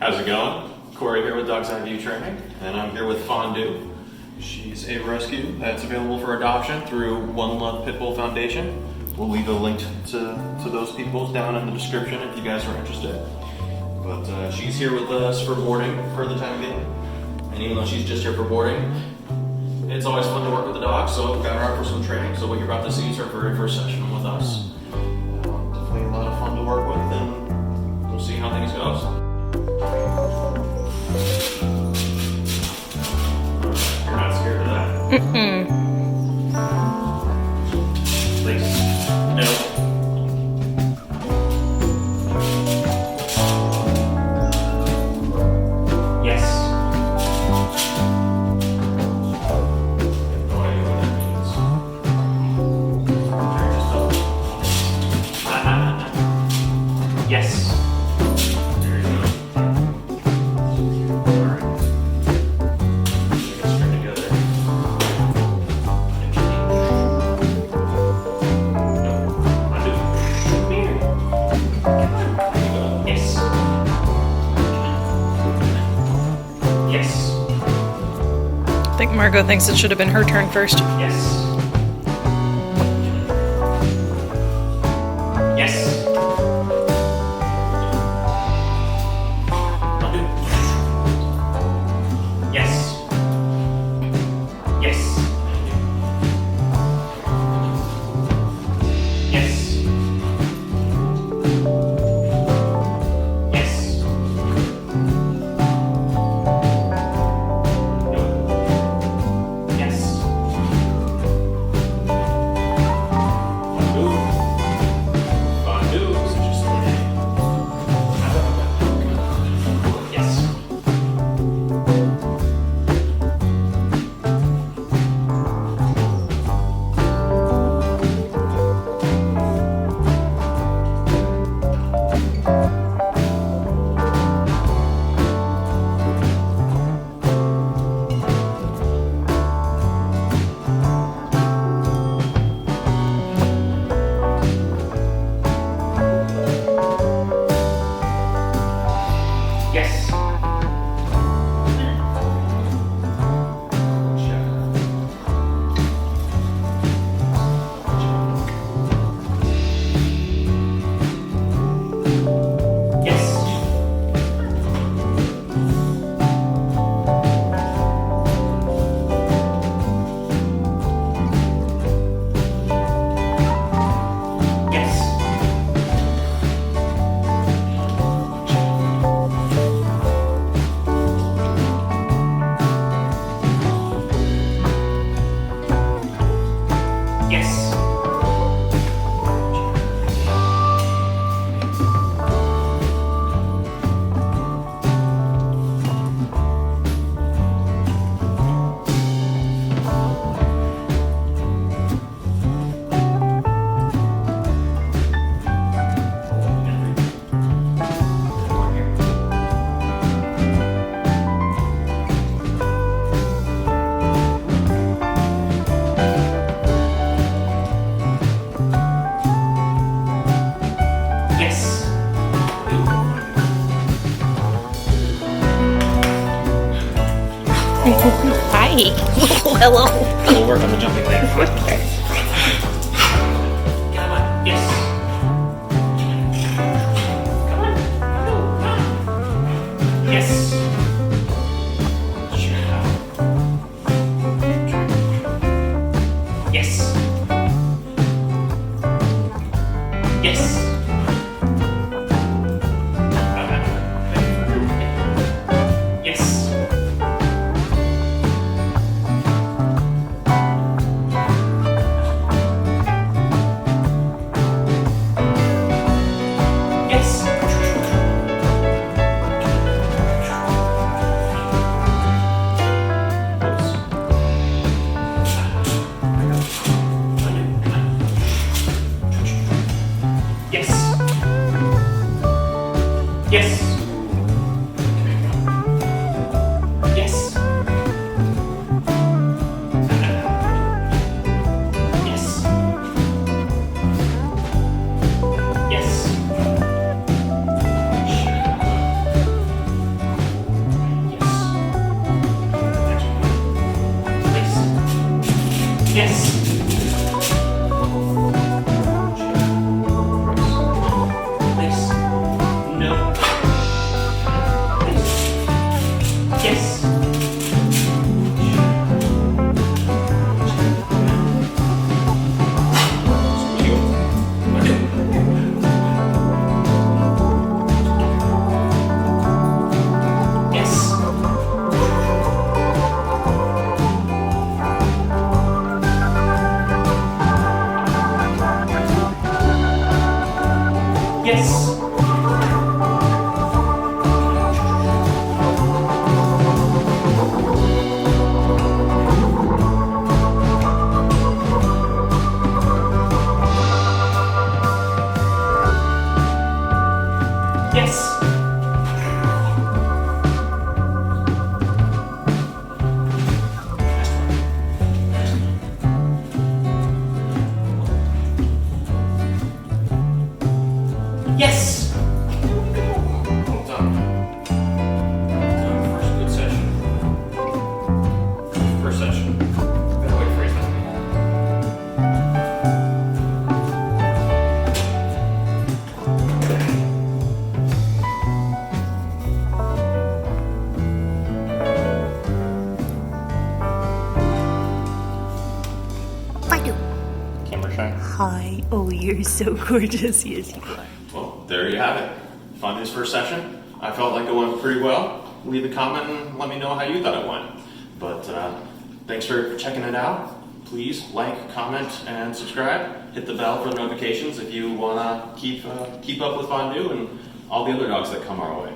How's it going? Corey here with Dog's Eye View Training, and I'm here with Fondue. She's a rescue that's available for adoption through One Love Pitbull Foundation. We'll leave a link to those people down in the description if you guys are interested. But she's here with us for boarding for the time being. And even though she's just here for boarding, it's always fun to work with the dog, so got her out for some training. So what you're about to see is her very first session with us. Definitely a lot of fun to work with, and we'll see how things goes. You're not scared of that? Please. No. Yes. There you go. All right. Get it straight together. No. Undo. Come here. Come on. There you go. Yes. Yes. I think Margot thinks it should have been her turn first. Yes. Yes. Yes. Yes. Yes. Yes. No. Yes. Fondue. Fondue. So just like that. Yes. Yes. Yes. Yes. Yes. Yes. Hi. Hello. We'll work on the jumping later. Come on. Yes. Come on. Yes. Yes. Yes. Yes. Yes. Nice. No. Nice. Yes. Yes. Yes. Yes. Yes. Well done. First good session. First session. Better way to phrase that. Fondue. Camera shy. Hi. Oh, you're so gorgeous. Yes, you are. Well, there you have it. Fondue's first session. I felt like it went pretty well. Leave a comment and let me know how you thought it went. But thanks for checking it out. Please like, comment, and subscribe. Hit the bell for notifications if you want to keep up with Fondue and all the other dogs that come our way.